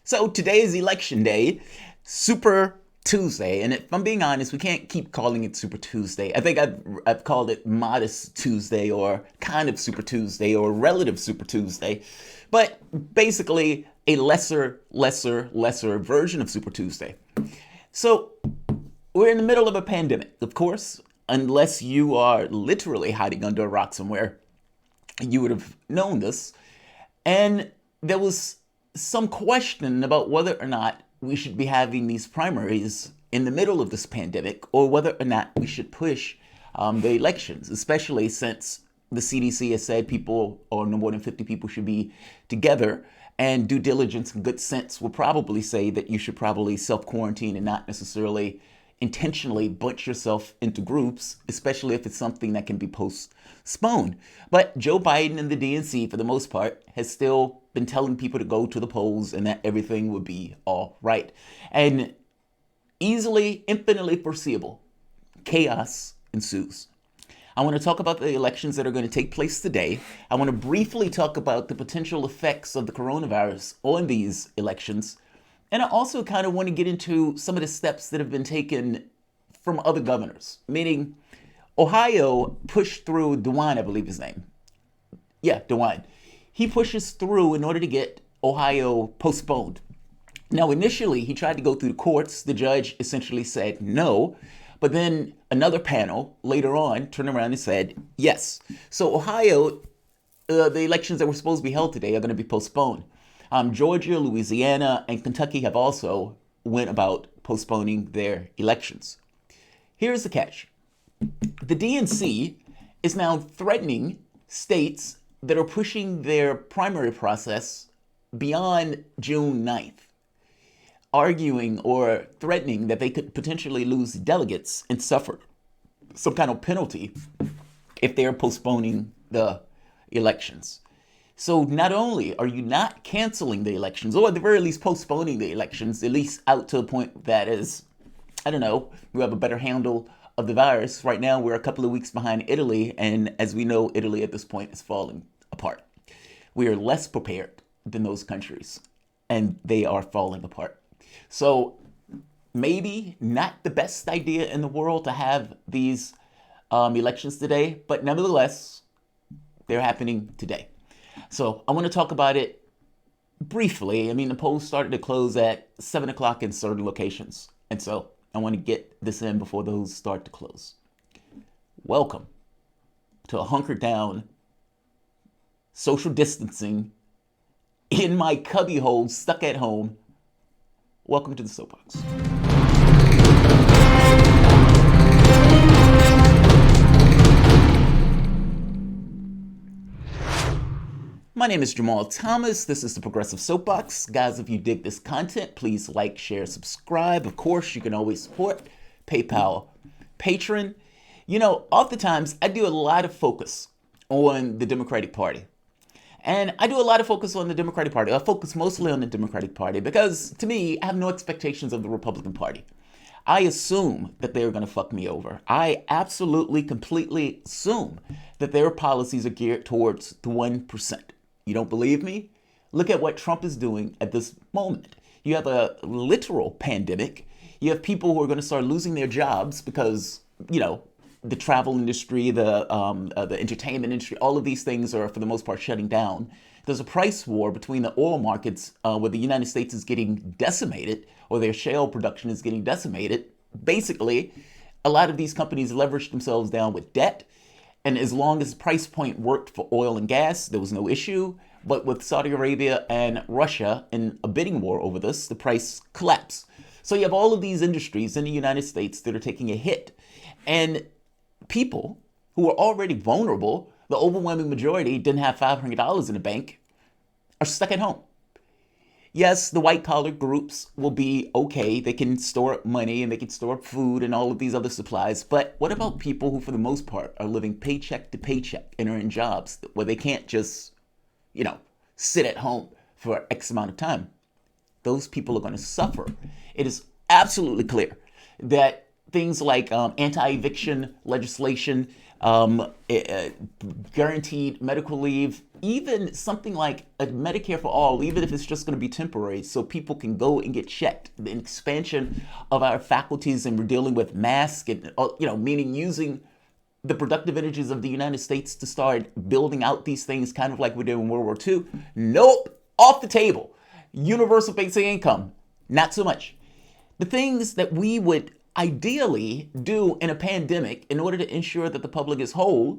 So today is election day, Super Tuesday, and if I'm being honest, we can't keep calling it Super Tuesday. I think I've called it Modest Tuesday or kind of Super Tuesday or relative Super Tuesday, but basically a lesser version of Super Tuesday. So we're in the middle of a pandemic, of course, unless you are literally hiding under a rock somewhere. You would have known this. And there was some question about whether or not we should be having these primaries in the middle of this pandemic or whether or not we should push the elections, especially since the CDC has said people or no more than 50 people should be together, and due diligence and good sense will probably say that you should probably self-quarantine and not necessarily intentionally bunch yourself into groups, especially if it's something that can be postponed. But Joe Biden and the DNC, for the most part, has still been telling people to go to the polls and that everything would be all right. And easily, infinitely foreseeable, chaos ensues. I want to talk about the elections that are going to take place today. I want to briefly talk about the potential effects of the coronavirus on these elections. And I also kind of want to get into some of the steps that have been taken from other governors, meaning Ohio pushed through DeWine, I believe his name. Yeah, DeWine. He pushes through in order to get Ohio postponed. Now, initially, he tried to go through the courts. The judge essentially said no. But then another panel later on turned around and said yes. So Ohio, the elections that were supposed to be held today are going to be postponed. Georgia, Louisiana, and Kentucky have also went about postponing their elections. Here's the catch. The DNC is now threatening states that are pushing their primary process beyond June 9th, arguing or threatening that they could potentially lose delegates and suffer some kind of penalty if they're postponing the elections. So not only are you not canceling the elections, or at the very least postponing the elections, at least out to a point that is, I don't know, we have a better handle of the virus. Right now, we're a couple of weeks behind Italy, and as we know, Italy at this point is falling apart. We are less prepared than those countries, and they are falling apart. So maybe not the best idea in the world to have these elections today, but nevertheless, they're happening today. So I want to talk about it briefly. I mean, the polls started to close at 7 o'clock in certain locations. And so I want to get this in before those start to close. Welcome to a hunkered down, social distancing, in my cubbyhole, stuck at home. Welcome to the Soapbox. My name is Jamarl Thomas. This is the Progressive Soapbox. Guys, if you dig this content, please like, share, subscribe. Of course, you can always support PayPal, Patreon. You know, oftentimes I do a lot of focus on the Democratic Party. And I do a lot of focus on the Democratic Party. I focus mostly on the Democratic Party because, to me, I have no expectations of the Republican Party. I assume that they're going to fuck me over. I absolutely, completely assume that their policies are geared towards the 1%. You don't believe me? Look at what Trump is doing at this moment. You have a literal pandemic. You have people who are going to start losing their jobs because, you know, the travel industry, the entertainment industry, all of these things are, for the most part, shutting down. There's a price war between the oil markets where the United States is getting decimated, or their shale production is getting decimated. Basically, a lot of these companies leveraged themselves down with debt. And as long as the price point worked for oil and gas, there was no issue. But with Saudi Arabia and Russia in a bidding war over this, the price collapsed. So you have all of these industries in the United States that are taking a hit. And people who are already vulnerable, the overwhelming majority didn't have $500 in the bank, are stuck at home. Yes, the white collar groups will be okay. They can store up money and they can store up food and all of these other supplies. But what about people who, for the most part, are living paycheck to paycheck and are in jobs where they can't just, you know, sit at home for X amount of time? Those people are going to suffer. It is absolutely clear that things like anti-eviction legislation, guaranteed medical leave, even something like a Medicare for all, even if it's just going to be temporary, so people can go and get checked. The expansion of our faculties, and we're dealing with masks, and meaning using the productive energies of the United States to start building out these things, kind of like we did in World War II. Nope, off the table. Universal basic income, not so much. The things that we would ideally do in a pandemic in order to ensure that the public is whole,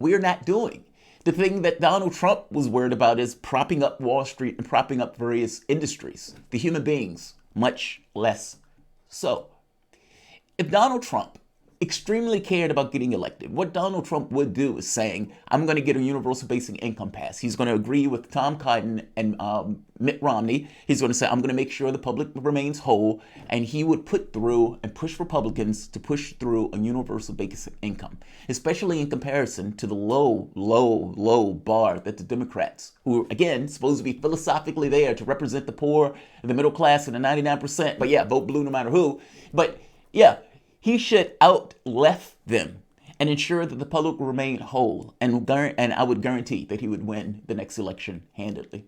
we are not doing. The thing that Donald Trump was worried about is propping up Wall Street and propping up various industries. The human beings, much less so. If Donald Trump extremely cared about getting elected, what Donald Trump would do is saying, I'm going to get a universal basic income pass. He's going to agree with Tom Cotton and Mitt Romney. He's going to say, I'm going to make sure the public remains whole. And he would put through and push Republicans to push through a universal basic income, especially in comparison to the low bar that the Democrats, who are, again, supposed to be philosophically there to represent the poor and the middle class and the 99%. But yeah, vote blue no matter who. But yeah, he should out-left them and ensure that the public will remain whole. And I would guarantee that he would win the next election handedly.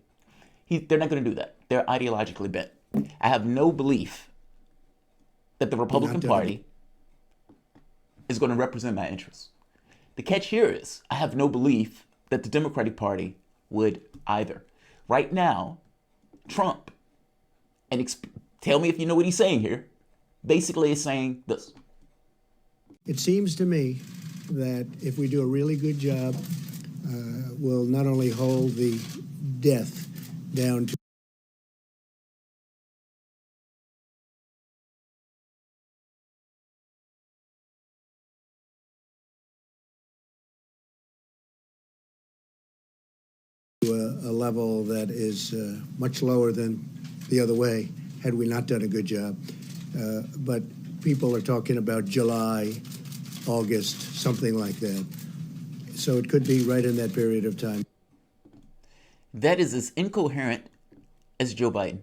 They're not going to do that. They're ideologically bent. I have no belief that the Republican Party is going to represent my interests. The catch here is I have no belief that the Democratic Party would either. Right now, Trump, and tell me if you know what he's saying here, basically is saying this. It seems to me that if we do a really good job, we'll not only hold the death down to a level that is much lower than the other way, had we not done a good job. But people are talking about July, August, something like that. So it could be right in that period of time. That is as incoherent as Joe Biden.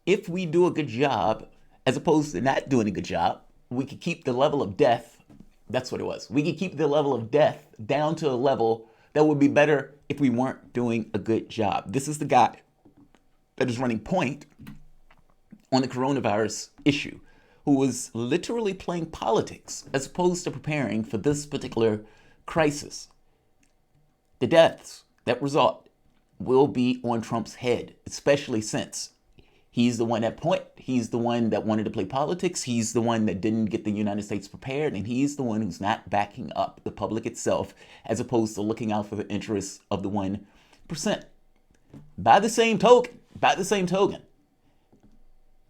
If we do a good job, as opposed to not doing a good job, we could keep the level of death. That's what it was. We could keep the level of death down to a level that would be better if we weren't doing a good job. This is the guy that is running point on the coronavirus issue, who was literally playing politics as opposed to preparing for this particular crisis. The deaths that result will be on Trump's head, especially since he's the one at point. He's the one that wanted to play politics. He's the one that didn't get the United States prepared. And he's the one who's not backing up the public itself, as opposed to looking out for the interests of the 1%. By the same token,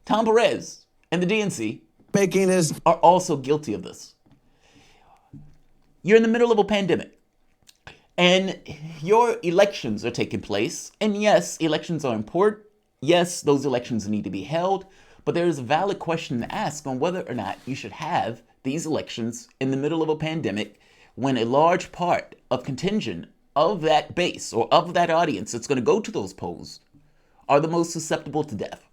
Tom Perez and the DNC are also guilty of this. You're in the middle of a pandemic, and your elections are taking place. And yes, elections are important. Yes, those elections need to be held. But there is a valid question to ask on whether or not you should have these elections in the middle of a pandemic, when a large part of contingent of that base or of that audience that's going to go to those polls are the most susceptible to death.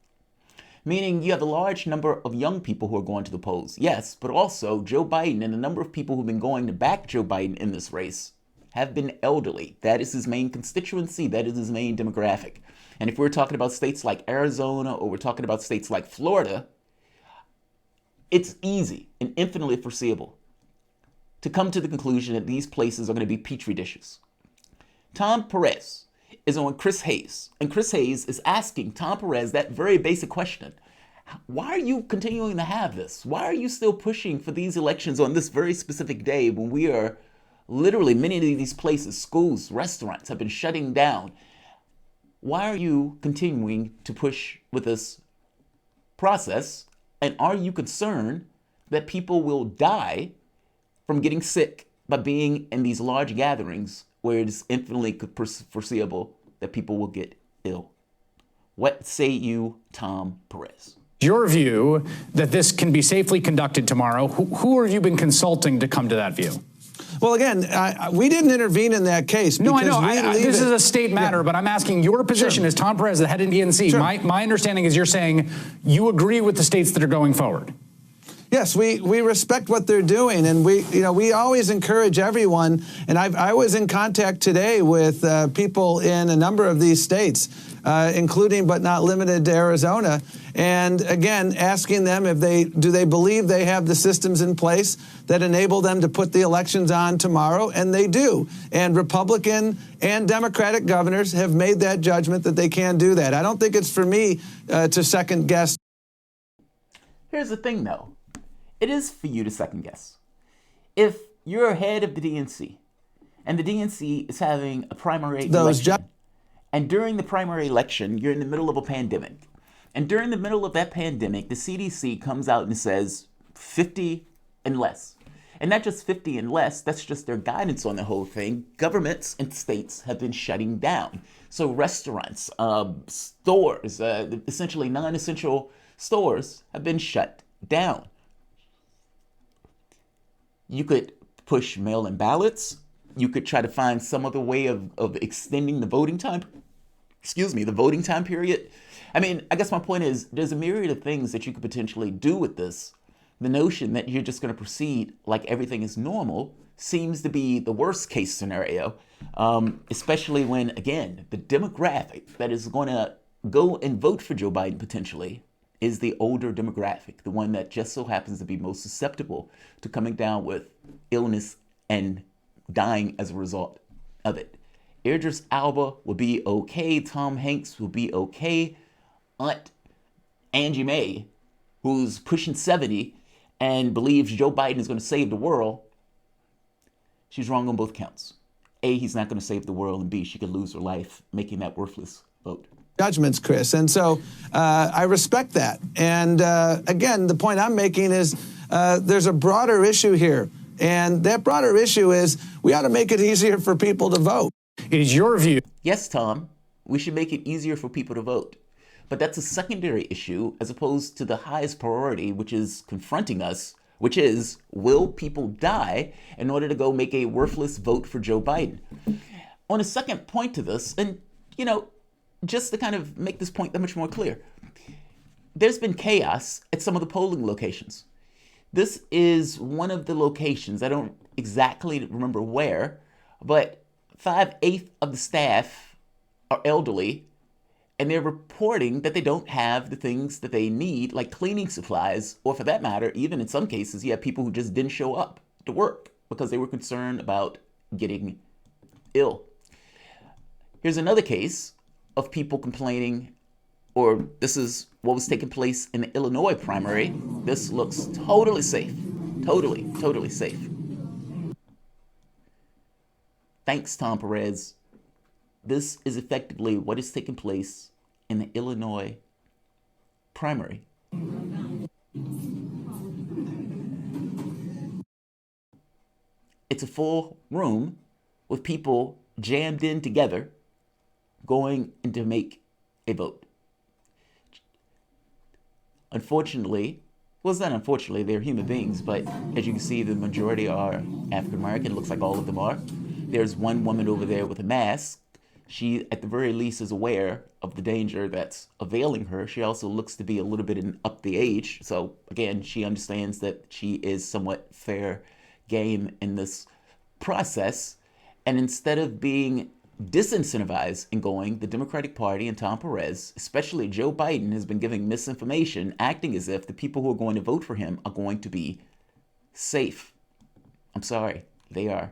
Meaning you have a large number of young people who are going to the polls, yes, but also Joe Biden and the number of people who've been going to back Joe Biden in this race have been elderly. That is his main constituency. That is his main demographic. And if we're talking about states like Arizona, or we're talking about states like Florida, it's easy and infinitely foreseeable to come to the conclusion that these places are going to be petri dishes. Tom Perez is on Chris Hayes, and Chris Hayes is asking Tom Perez that very basic question. Why are you continuing to have this? Why are you still pushing for these elections on this very specific day, when we are literally, many of these places, schools, restaurants have been shutting down? Why are you continuing to push with this process? And are you concerned that people will die from getting sick by being in these large gatherings where it is infinitely foreseeable that people will get ill? What say you, Tom Perez? Your view that this can be safely conducted tomorrow, who have you been consulting to come to that view? Well, again, we didn't intervene in that case. No, I know. This is a state matter, yeah. But I'm asking your position as Tom Perez, the head of DNC. Sure. My understanding is you're saying you agree with the states that are going forward. Yes, we respect what they're doing, and we always encourage everyone. And I was in contact today with people in a number of these states, including but not limited to Arizona, and again asking them if they believe they have the systems in place that enable them to put the elections on tomorrow, and they do. And Republican and Democratic governors have made that judgment that they can do that. I don't think it's for me to second guess. Here's the thing, though. It is for you to second guess. If you're head of the DNC, and the DNC is having a primary election, and during the primary election, you're in the middle of a pandemic, and during the middle of that pandemic, the CDC comes out and says 50 and less. And not just 50 and less, that's just their guidance on the whole thing. Governments and states have been shutting down. So restaurants, stores, essentially non-essential stores have been shut down. You could push mail-in ballots. You could try to find some other way of extending the voting time. The voting time period. I mean, I guess my point is there's a myriad of things that you could potentially do with this. The notion that you're just going to proceed like everything is normal seems to be the worst case scenario, especially when, again, the demographic that is going to go and vote for Joe Biden potentially is the older demographic, the one that just so happens to be most susceptible to coming down with illness and dying as a result of it. Idris Elba will be okay. Tom Hanks will be okay. Aunt Angie Mae, who's pushing 70 and believes Joe Biden is going to save the world, she's wrong on both counts. A, he's not going to save the world, and B, she could lose her life making that worthless vote. Judgments, Chris. And so I respect that. And again, the point I'm making is there's a broader issue here. And that broader issue is we ought to make it easier for people to vote. It is your view. Yes, Tom, we should make it easier for people to vote. But that's a secondary issue as opposed to the highest priority, which is confronting us, which is, will people die in order to go make a worthless vote for Joe Biden? On a second point to this, and, just to kind of make this point that much more clear, there's been chaos at some of the polling locations. This is one of the locations, I don't exactly remember where, but 5/8 of the staff are elderly, and they're reporting that they don't have the things that they need, like cleaning supplies, or for that matter, even in some cases, you have people who just didn't show up to work because they were concerned about getting ill. Here's another case of people complaining, or this is what was taking place in the Illinois primary. This looks totally safe. Totally safe. Thanks, Tom Perez. This is effectively what is taking place in the Illinois primary. It's a full room with people jammed in together going in to make a vote. Unfortunately, well, it's not unfortunately, they're human beings, but as you can see, the majority are African American. It looks like all of them are. There's one woman over there with a mask. She, at the very least, is aware of the danger that's availing her. She also looks to be a little bit up the age. So, again, she understands that she is somewhat fair game in this process. And instead of being disincentivized in going, the Democratic Party and Tom Perez, especially Joe Biden, has been giving misinformation, acting as if the people who are going to vote for him are going to be safe. I'm sorry, they are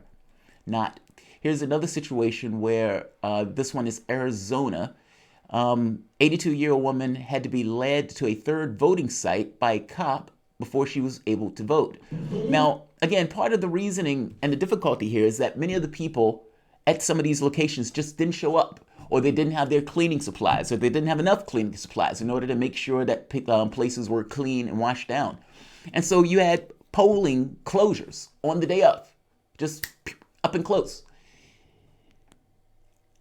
not. Here's another situation where this one is Arizona. 82-year-old woman had to be led to a third voting site by a cop before she was able to vote. Now, again, part of the reasoning and the difficulty here is that many of the people at some of these locations just didn't show up, or they didn't have their cleaning supplies, or they didn't have enough cleaning supplies in order to make sure that places were clean and washed down. And so you had polling closures on the day of, just up and close.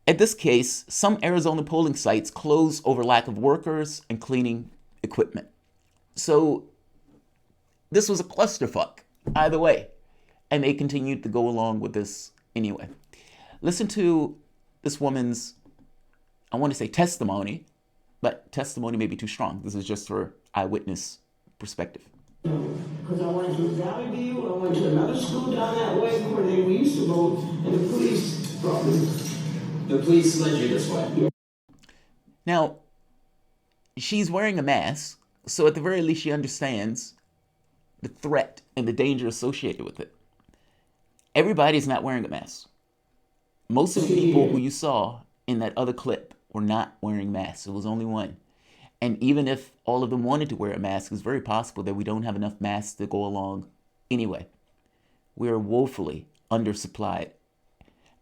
In this case, some Arizona polling sites closed over lack of workers and cleaning equipment. So this was a clusterfuck either way, and they continued to go along with this anyway. Listen to this woman's, I want to say testimony, but testimony may be too strong. This is just her eyewitness perspective. Because I went to Valley View, I went to another school down that way where we used to vote, and the police brought me. The police led you this way? Yeah. Now, she's wearing a mask, so at the very least she understands the threat and the danger associated with it. Everybody's not wearing a mask. Most of the people who you saw in that other clip were not wearing masks. It was only one. And even if all of them wanted to wear a mask, it's very possible that we don't have enough masks to go along anyway. We are woefully undersupplied,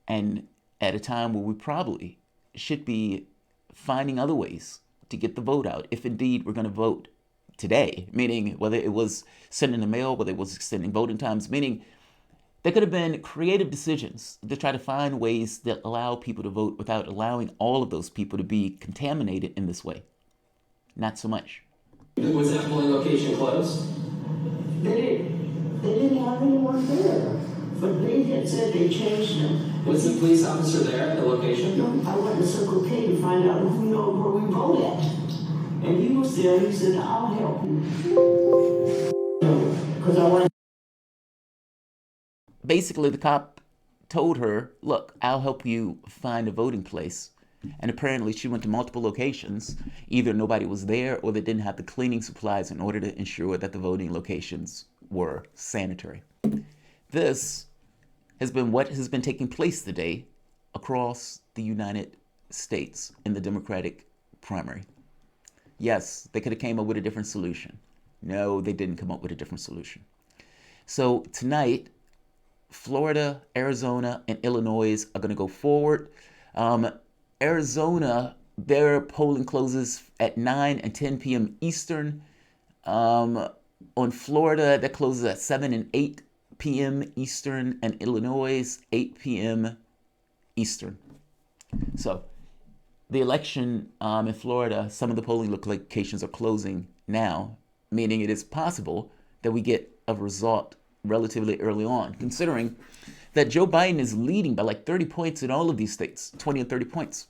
and at a time where we probably should be finding other ways to get the vote out, if indeed we're going to vote today, meaning whether it was sending the mail, whether it was extending voting times, meaning there could have been creative decisions to try to find ways that allow people to vote without allowing all of those people to be contaminated in this way. Not so much. Was that polling location closed? They didn't have anyone there, but they had said they changed them. Was the police officer there at the location? No, I went to Circle K to find out who knows where we vote at. And he was there, he said, I'll help you. Because I want. Basically, the cop told her, look, I'll help you find a voting place. And apparently she went to multiple locations. Either nobody was there or they didn't have the cleaning supplies in order to ensure that the voting locations were sanitary. This has been what has been taking place today across the United States in the Democratic primary. Yes, they could have came up with a different solution. No, they didn't come up with a different solution. So tonight, Florida, Arizona, and Illinois are going to go forward. Arizona, their polling closes at 9 and 10 p.m. Eastern. On Florida, that closes at 7 and 8 p.m. Eastern, and Illinois, 8 p.m. Eastern. So the election in Florida, some of the polling locations are closing now, meaning it is possible that we get a result relatively early on, considering that Joe Biden is leading by like 30 points in all of these states, 20 and 30 points.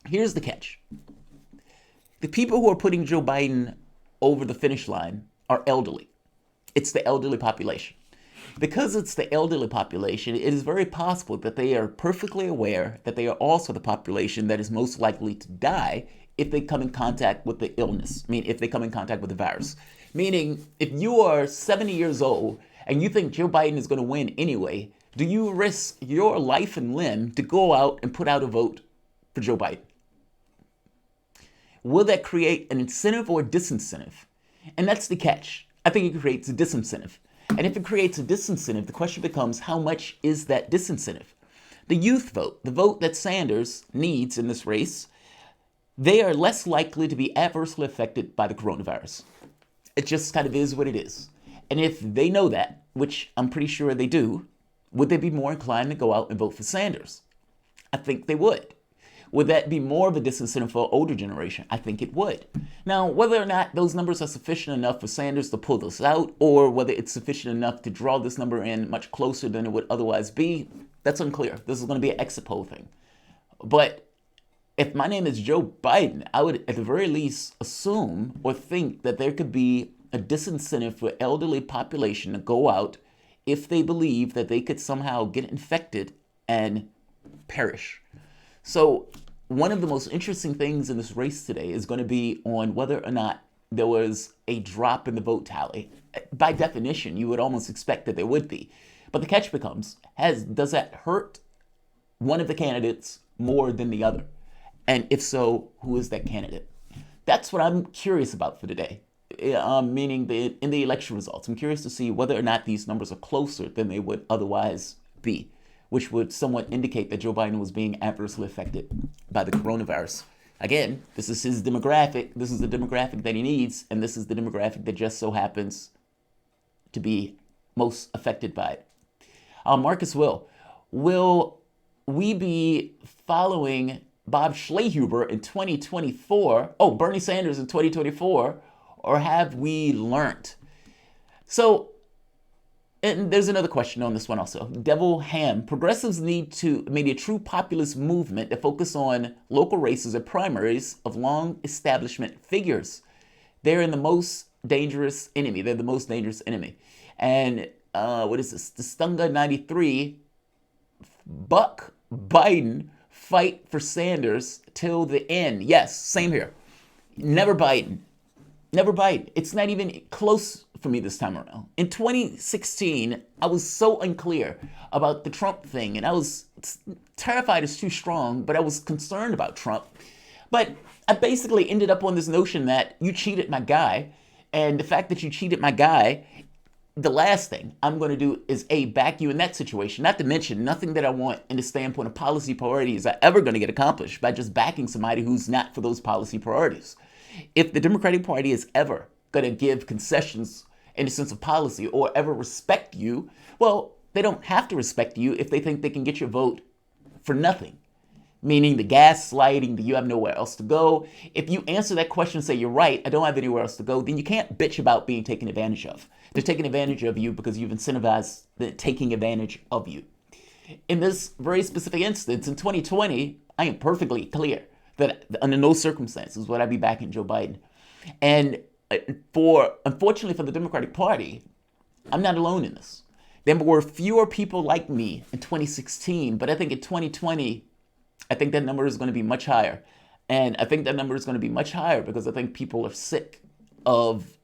Here's the catch. The people who are putting Joe Biden over the finish line are elderly. It's the elderly population. Because it's the elderly population, it is very possible that they are perfectly aware that they are also the population that is most likely to die if they come in contact with the illness. I mean, if they come in contact with the virus. Meaning, if you are 70 years old and you think Joe Biden is going to win anyway, do you risk your life and limb to go out and put out a vote for Joe Biden? Will that create an incentive or a disincentive? And that's the catch. I think it creates a disincentive. And if it creates a disincentive, the question becomes, how much is that disincentive? The youth vote, the vote that Sanders needs in this race, they are less likely to be adversely affected by the coronavirus. It just kind of is what it is. And if they know that, which I'm pretty sure they do, would they be more inclined to go out and vote for Sanders? I think they would. Would that be more of a disincentive for older generation? I think it would. Now, whether or not those numbers are sufficient enough for Sanders to pull this out, or whether it's sufficient enough to draw this number in much closer than it would otherwise be, that's unclear. This is going to be an exit poll thing. But if my name is Joe Biden, I would at the very least assume or think that there could be a disincentive for elderly population to go out if they believe that they could somehow get infected and perish. So one of the most interesting things in this race today is going to be on whether or not there was a drop in the vote tally. By definition, you would almost expect that there would be. But the catch becomes, does that hurt one of the candidates more than the other? And if so, who is that candidate? That's what I'm curious about for today. Meaning in the election results. I'm curious to see whether or not these numbers are closer than they would otherwise be, which would somewhat indicate that Joe Biden was being adversely affected by the coronavirus. Again, this is his demographic. This is the demographic that he needs, and this is the demographic that just so happens to be most affected by it. Marcus will we be following Bob Schlehuber in 2024? Oh, Bernie Sanders in 2024, or have we learned? So, and there's another question on this one also. Devil Ham. Progressives need to make a true populist movement that focus on local races and primaries of long establishment figures. They're in the most dangerous enemy. They're the most dangerous enemy. And what is this? The Stunga 93, Buck Biden, fight for Sanders till the end. Yes, same here. Never Biden. Never Biden. It's not even close for me this time around. In 2016, I was so unclear about the Trump thing, and I was terrified is too strong, but I was concerned about Trump. But I basically ended up on this notion that you cheated my guy, and the fact that you cheated my guy, the last thing I'm going to do is back you in that situation. Not to mention, nothing that I want in the standpoint of policy priorities are ever going to get accomplished by just backing somebody who's not for those policy priorities. If the Democratic Party is ever going to give concessions in the sense of policy or ever respect you, well, they don't have to respect you if they think they can get your vote for nothing. Meaning the gaslighting, that you have nowhere else to go. If you answer that question and say, you're right, I don't have anywhere else to go, then you can't bitch about being taken advantage of. They're taking advantage of you because you've incentivized the taking advantage of you. In this very specific instance, in 2020, I am perfectly clear that under no circumstances would I be backing Joe Biden. And unfortunately for the Democratic Party, I'm not alone in this. There were fewer people like me in 2016, but I think in 2020, I think that number is going to be much higher. And I think that number is going to be much higher because I think people are sick of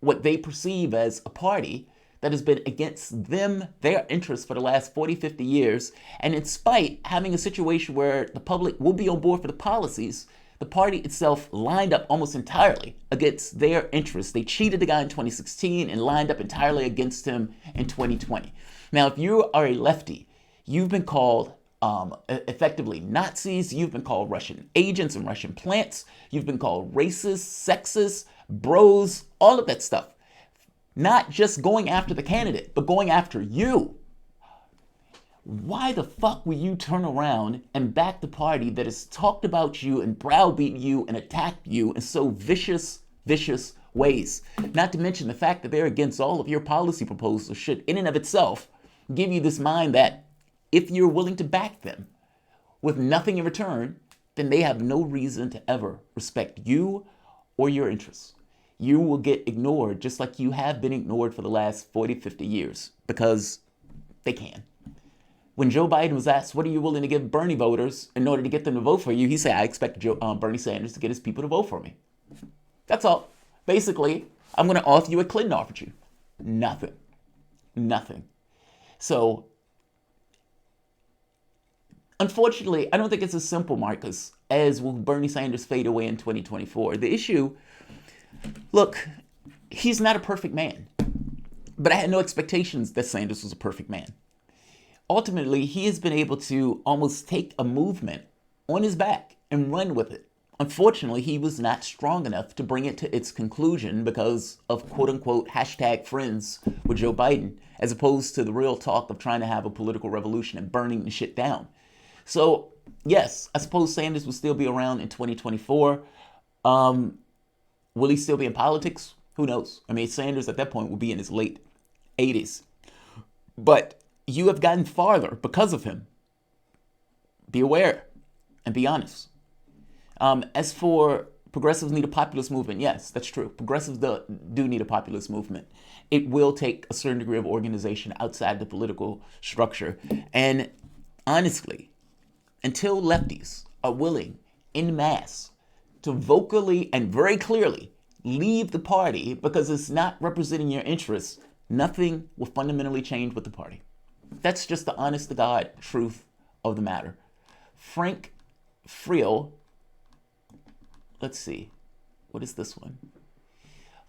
what they perceive as a party that has been against them, their interests for the last 40, 50 years. And in spite having a situation where the public will be on board for the policies, the party itself lined up almost entirely against their interests. They cheated the guy in 2016 and lined up entirely against him in 2020. Now, if you are a lefty, you've been called effectively Nazis, you've been called Russian agents and Russian plants, you've been called racist, sexist, bros, all of that stuff. Not just going after the candidate, but going after you. Why the fuck will you turn around and back the party that has talked about you and browbeat you and attacked you in so vicious ways? Not to mention the fact that they're against all of your policy proposals should in and of itself give you this mind that if you're willing to back them with nothing in return, then they have no reason to ever respect you or your interests. You will get ignored just like you have been ignored for the last 40, 50 years because they can. When Joe Biden was asked, what are you willing to give Bernie voters in order to get them to vote for you? He said, I expect Bernie Sanders to get his people to vote for me. That's all. Basically, I'm going to offer you what Clinton offered you. Nothing. So, unfortunately, I don't think it's as simple, Marcus, as will Bernie Sanders fade away in 2024. The issue, look, he's not a perfect man. But I had no expectations that Sanders was a perfect man. Ultimately, he has been able to almost take a movement on his back and run with it. Unfortunately, he was not strong enough to bring it to its conclusion because of quote-unquote #friends with Joe Biden, as opposed to the real talk of trying to have a political revolution and burning the shit down. So, yes, I suppose Sanders will still be around in 2024. Will he still be in politics? Who knows? I mean, Sanders at that point will be in his late 80s. But you have gotten farther because of him. Be aware and be honest. As for progressives need a populist movement, yes, that's true. Progressives do need a populist movement. It will take a certain degree of organization outside the political structure. And honestly, until lefties are willing en masse to vocally and very clearly leave the party because it's not representing your interests, nothing will fundamentally change with the party. That's just the honest to God truth of the matter. Frank Friel, let's see, what is this one?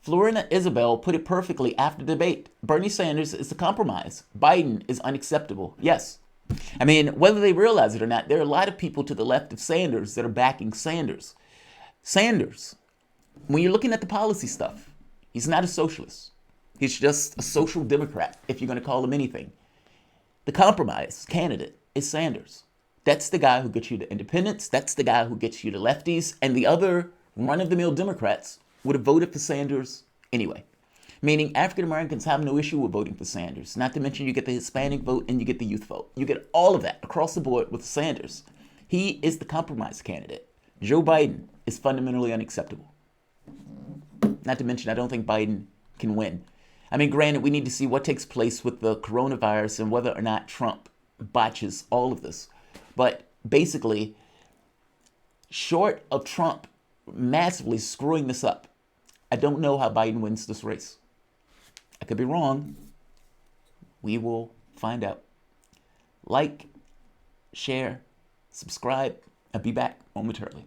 Florina Isabel put it perfectly after debate. Bernie Sanders is a compromise. Biden is unacceptable. Yes. I mean, whether they realize it or not, there are a lot of people to the left of Sanders that are backing Sanders. Sanders, when you're looking at the policy stuff, he's not a socialist. He's just a social democrat, if you're going to call him anything. The compromise candidate is Sanders. That's the guy who gets you to independents. That's the guy who gets you to lefties. And the other run-of-the-mill Democrats would have voted for Sanders anyway. Meaning African Americans have no issue with voting for Sanders. Not to mention you get the Hispanic vote and you get the youth vote. You get all of that across the board with Sanders. He is the compromise candidate. Joe Biden is fundamentally unacceptable. Not to mention, I don't think Biden can win. I mean, granted, we need to see what takes place with the coronavirus and whether or not Trump botches all of this. But basically, short of Trump massively screwing this up, I don't know how Biden wins this race. I could be wrong. We will find out. Like, share, subscribe. I'll be back momentarily.